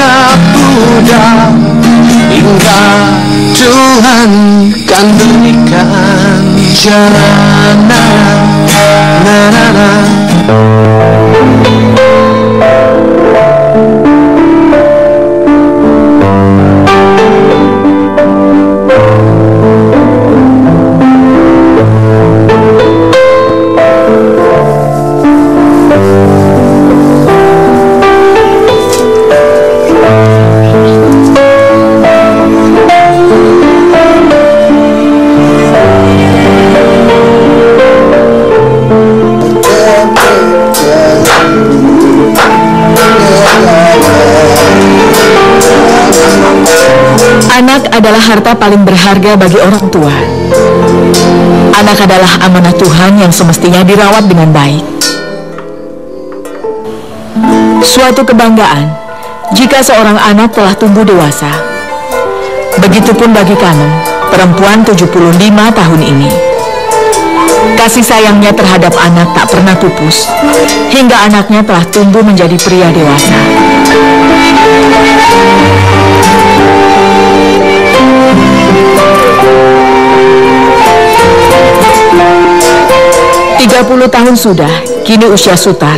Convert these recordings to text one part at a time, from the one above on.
anak muda, hingga Tuhan kan berikan jalan. Anak adalah harta paling berharga bagi orang tua. Anak adalah amanah Tuhan yang semestinya dirawat dengan baik. Suatu kebanggaan jika seorang anak telah tumbuh dewasa. Begitupun bagi Kanem, perempuan 75 tahun ini. Kasih sayangnya terhadap anak tak pernah pupus, hingga anaknya telah tumbuh menjadi pria dewasa. 30 tahun sudah, kini usia Sutar.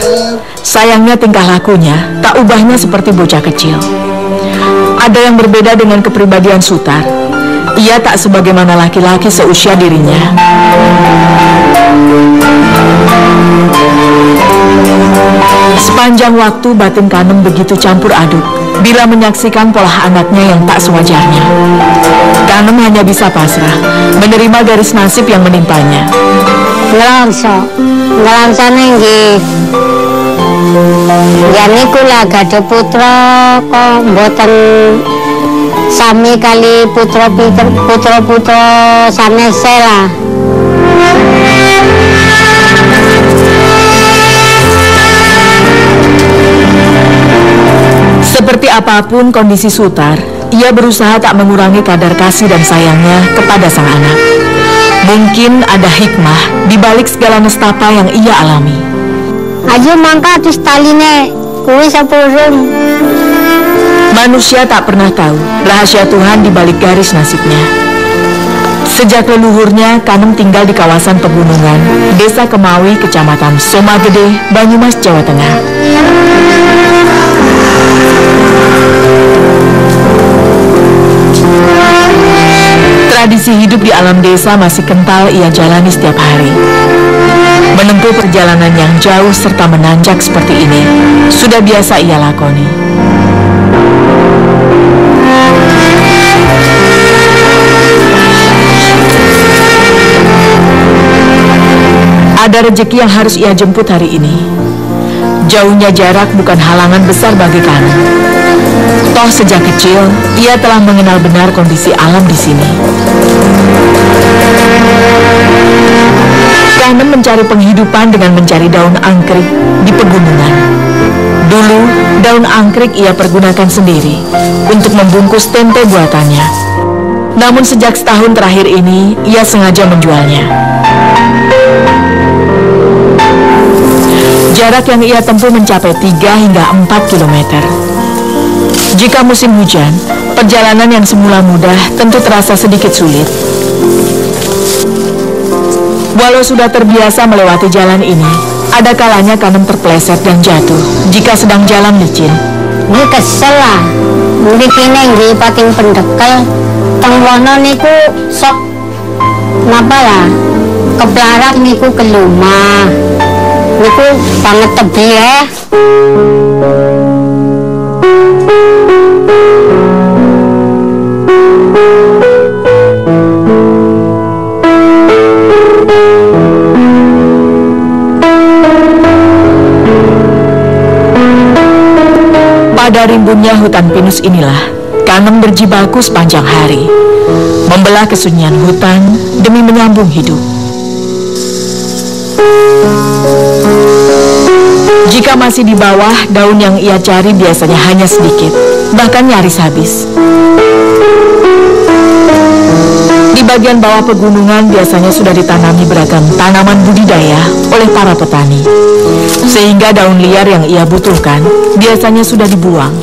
Sayangnya tingkah lakunya tak ubahnya seperti bocah kecil. Ada yang berbeda dengan kepribadian Sutar. Ia tak sebagaimana laki-laki seusia dirinya. Sepanjang waktu batin Kanem begitu campur aduk bila menyaksikan pola anaknya yang tak sewajarnya. Kanem hanya bisa pasrah menerima garis nasib yang menimpanya. Ngelangsa nggih. Ya niku lah gada putra kok mboten sami kali putra sanese lah. Seperti apapun kondisi Sutar, ia berusaha tak mengurangi kadar kasih dan sayangnya kepada sang anak. Mungkin ada hikmah di balik segala nestapa yang ia alami. Aja mangka atus taline kuwi sapurung. Manusia tak pernah tahu rahasia Tuhan di balik garis nasibnya. Sejak leluhurnya, Kanem tinggal di kawasan pegunungan, Desa Kemawi, Kecamatan Somagede, Banyumas, Jawa Tengah. Tradisi hidup di alam desa masih kental ia jalani setiap hari. Menempuh perjalanan yang jauh serta menanjak seperti ini sudah biasa ia lakoni. Ada rezeki yang harus ia jemput hari ini. Jauhnya jarak bukan halangan besar bagi Kanem. Toh sejak kecil, ia telah mengenal benar kondisi alam di sini. Kanem mencari penghidupan dengan mencari daun angkrik di pegunungan. Dulu, daun angkrik ia pergunakan sendiri untuk membungkus tempe buatannya. Namun sejak setahun terakhir ini, ia sengaja menjualnya. Jarak yang ia tempuh mencapai 3 hingga 4 kilometer. Jika musim hujan, perjalanan yang semula mudah tentu terasa sedikit sulit. Walau sudah terbiasa melewati jalan ini, ada kalanya Kanem terpeleset dan jatuh jika sedang jalan licin. Ini kesel lah, mripine nggih pating pendekel, teng wono niku sok napa lah, keplarak niku kelumah, niku banget tebih ya. Pada rimbunnya hutan pinus inilah, Kanem berjibaku sepanjang hari, membelah kesunyian hutan demi menyambung hidup. Jika masih di bawah, daun yang ia cari biasanya hanya sedikit, bahkan nyaris habis. Di bagian bawah pegunungan biasanya sudah ditanami beragam tanaman budidaya oleh para petani, sehingga daun liar yang ia butuhkan biasanya sudah dibuang.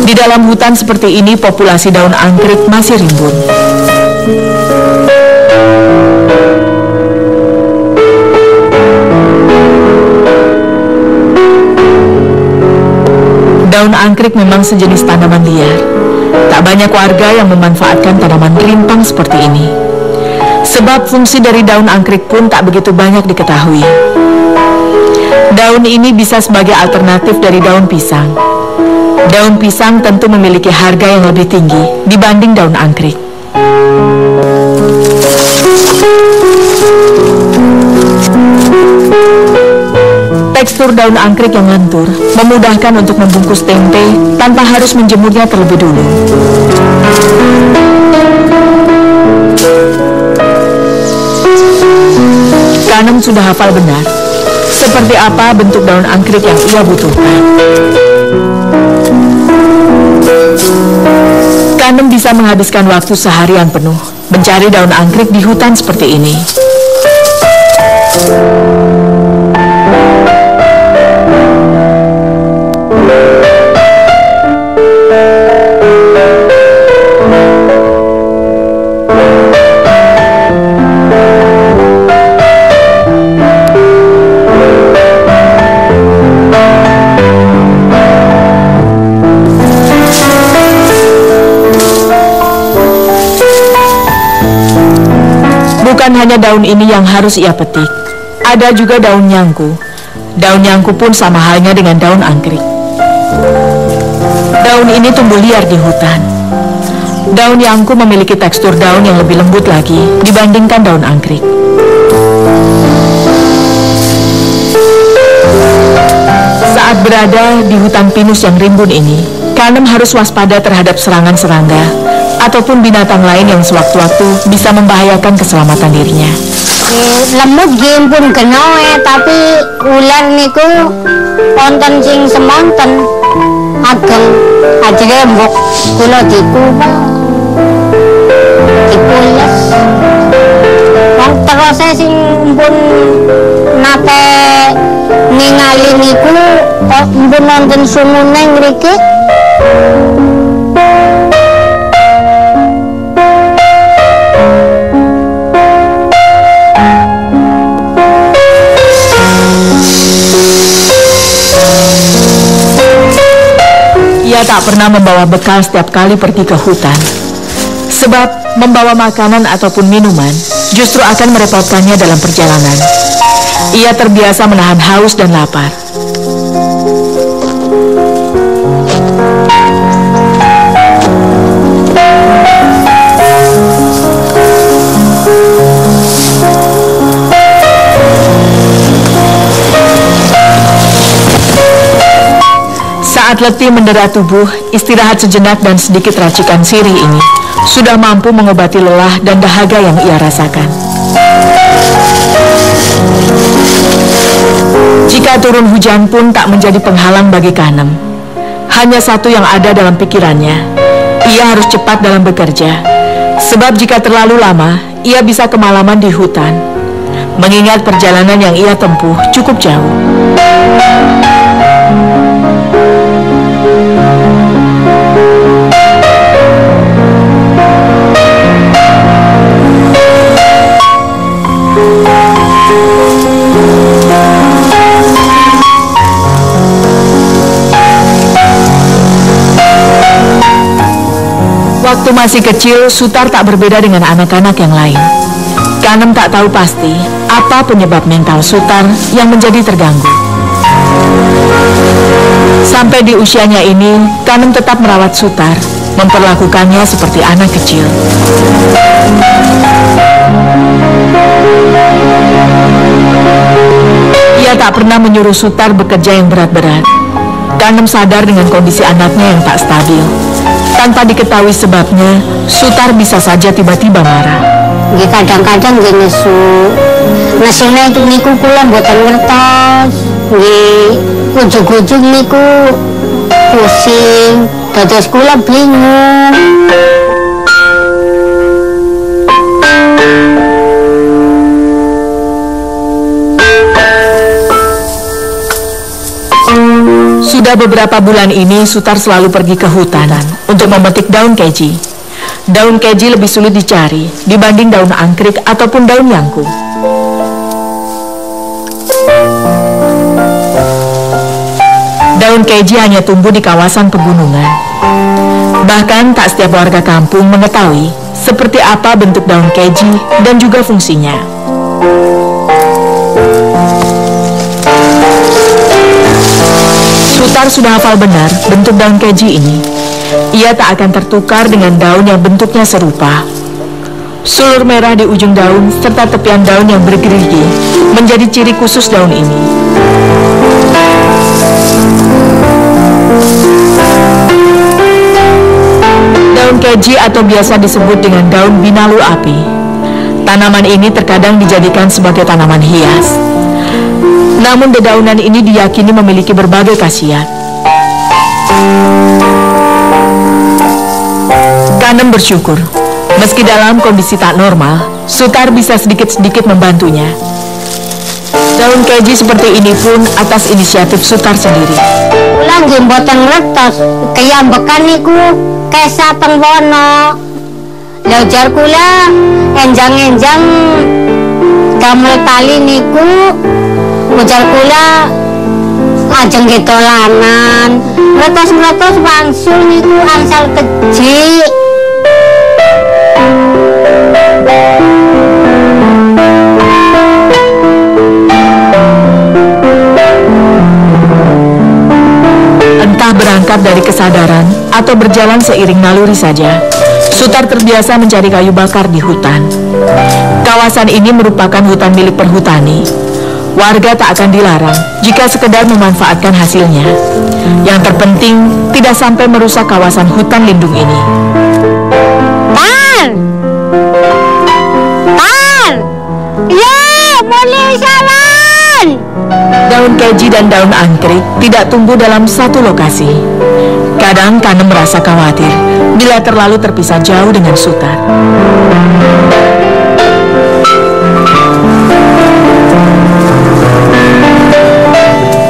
Di dalam hutan seperti ini, populasi daun anggrek masih rimbun. Daun anggrek memang sejenis tanaman liar. Tak banyak warga yang memanfaatkan tanaman rimpang seperti ini. Sebab fungsi dari daun anggrek pun tak begitu banyak diketahui. Daun ini bisa sebagai alternatif dari daun pisang. Daun pisang tentu memiliki harga yang lebih tinggi dibanding daun anggrek. Tekstur daun anggrek yang lentur memudahkan untuk membungkus tempe tanpa harus menjemurnya terlebih dulu. Kanem sudah hafal benar seperti apa bentuk daun anggrek yang ia butuhkan. Kanem bisa menghabiskan waktu seharian penuh mencari daun anggrek di hutan seperti ini. Bukan hanya daun ini yang harus ia petik, ada juga daun nyangku. Daun nyangku pun sama halnya dengan daun anggrek. Daun ini tumbuh liar di hutan. Daun nyangku memiliki tekstur daun yang lebih lembut lagi dibandingkan daun anggrek. Saat berada di hutan pinus yang rimbun ini, Kanem harus waspada terhadap serangan serangga ataupun binatang lain yang sewaktu-waktu bisa membahayakan keselamatan dirinya. Lemut game pun kena tapi ular niku wonten sing semonten ageng ajenge mbok kula dikupas dipules wong terus sing pun nate ningali niku kok pun wonten sumune ngriki. Ia tak pernah membawa bekal setiap kali pergi ke hutan. Sebab membawa makanan ataupun minuman justru akan merepotkannya dalam perjalanan. Ia terbiasa menahan haus dan lapar. Saat letih mendera tubuh, istirahat sejenak dan sedikit racikan sirih ini sudah mampu mengobati lelah dan dahaga yang ia rasakan. Jika turun hujan pun tak menjadi penghalang bagi Kanem. Hanya satu yang ada dalam pikirannya, ia harus cepat dalam bekerja. Sebab jika terlalu lama, ia bisa kemalaman di hutan. Mengingat perjalanan yang ia tempuh cukup jauh. Waktu masih kecil, Sutar tak berbeda dengan anak-anak yang lain. Kanem tak tahu pasti apa penyebab mental Sutar yang menjadi terganggu. Sampai di usianya ini, Kanem tetap merawat Sutar, memperlakukannya seperti anak kecil. Ia tak pernah menyuruh Sutar bekerja yang berat-berat. Kanem sadar dengan kondisi anaknya yang tak stabil. Tanpa diketahui sebabnya, Sutar bisa saja tiba-tiba marah. Kadang-kadang nggih nesune niku kula mboten ngertos. Nggih ujug-ujug niku pusing, dados kula bingung. Sudah beberapa bulan ini Sutar selalu pergi ke hutan untuk memetik daun keji. Daun keji lebih sulit dicari dibanding daun angkrik ataupun daun yangkung. Daun keji hanya tumbuh di kawasan pegunungan. Bahkan tak setiap warga kampung mengetahui seperti apa bentuk daun keji dan juga fungsinya. Sutar sudah hafal benar bentuk daun keji ini. Ia tak akan tertukar dengan daun yang bentuknya serupa. Sulur merah di ujung daun serta tepian daun yang bergerigi menjadi ciri khusus daun ini. Daun keji atau biasa disebut dengan daun binalu api. Tanaman ini terkadang dijadikan sebagai tanaman hias. Namun dedaunan ini diyakini memiliki berbagai khasiat. Kanem bersyukur, meski dalam kondisi tak normal, Sutar bisa sedikit-sedikit membantunya. Daun keji seperti ini pun atas inisiatif Sutar sendiri. Kula nggih mboten ngertos, kayambekan niku Kesa Tengwono. Lah jar kula enjang-enjang gamel tali niku ujar kula ajeng getolanan. Meletos-meletos wangsul niku angsal keji. Entah berangkat dari kesadaran atau berjalan seiring naluri saja, Sutar terbiasa mencari kayu bakar di hutan. Kawasan ini merupakan hutan milik perhutani. Warga tak akan dilarang jika sekedar memanfaatkan hasilnya. Yang terpenting tidak sampai merusak kawasan hutan lindung ini. Tan! Tan! Ya, boleh jalan! Daun keji dan daun angkrik tidak tumbuh dalam satu lokasi. Kadang Kanem merasa khawatir bila terlalu terpisah jauh dengan Sutar.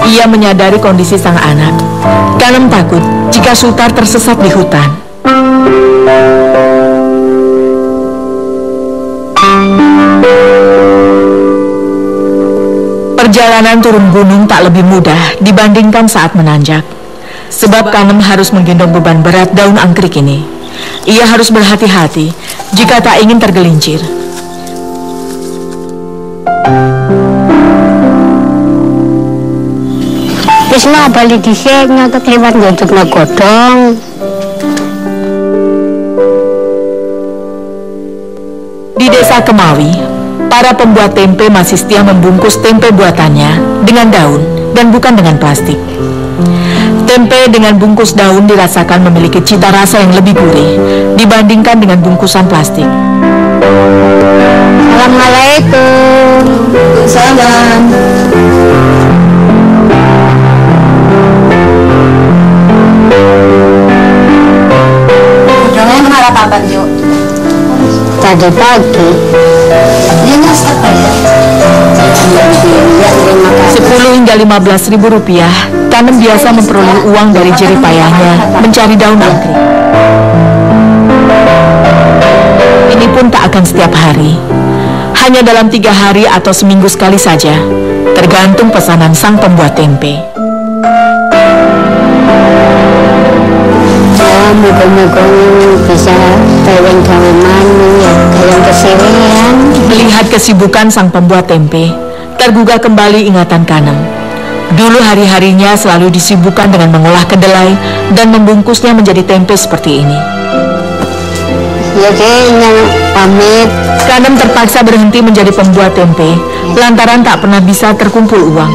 Ia menyadari kondisi sang anak. Kanem takut jika Sutar tersesat di hutan. Perjalanan turun gunung tak lebih mudah dibandingkan saat menanjak. Sebab Kanem harus menggendong beban berat daun angkrik ini. Ia harus berhati-hati jika tak ingin tergelincir. Bisma balik dhisik nyotot liwat njujukna godhong. Di desa Kemawi, para pembuat tempe masih setia membungkus tempe buatannya dengan daun dan bukan dengan plastik. Tempe dengan bungkus daun dirasakan memiliki cita rasa yang lebih gurih dibandingkan dengan bungkusan plastik. Assalamualaikum. Salam. Jangan harap kapan yuk? Tadi pagi. Ini apa ya? 10 hingga 15 ribu rupiah, Kanem biasa memperoleh uang dari jerih payahnya mencari daun angkrik. Ini pun tak akan setiap hari, hanya dalam 3 hari atau seminggu sekali saja, tergantung pesanan sang pembuat tempe. Moga-moga bisa gawe-gawe manu ya, kayak kesewean. Melihat kesibukan sang pembuat tempe, tergugah kembali ingatan Kanem. Dulu hari-harinya selalu disibukkan dengan mengolah kedelai dan membungkusnya menjadi tempe seperti ini. Ya kayaknya pamit. Kanem terpaksa berhenti menjadi pembuat tempe lantaran tak pernah bisa terkumpul uang.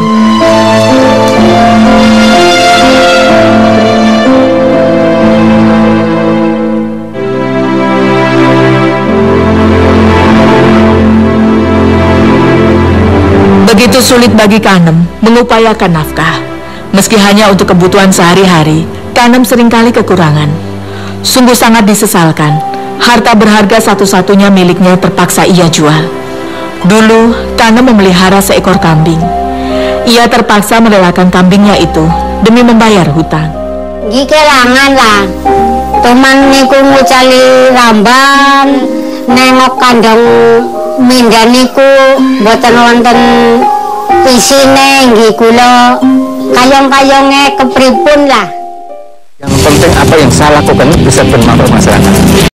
Begitu sulit bagi Kanem mengupayakan nafkah. Meski hanya untuk kebutuhan sehari-hari, Kanem seringkali kekurangan. Sungguh sangat disesalkan, harta berharga satu-satunya miliknya terpaksa ia jual. Dulu, Kanem memelihara seekor kambing. Ia terpaksa merelakan kambingnya itu demi membayar hutang. Nggih kelangan lah. Teman niku ngucali ramban, nengok kandang mindan niku mboten wonten isine nggih kula kayong-kayonge kepripun lah. Yang penting apa yang saya lakukan bisa bermanfaat masyarakat.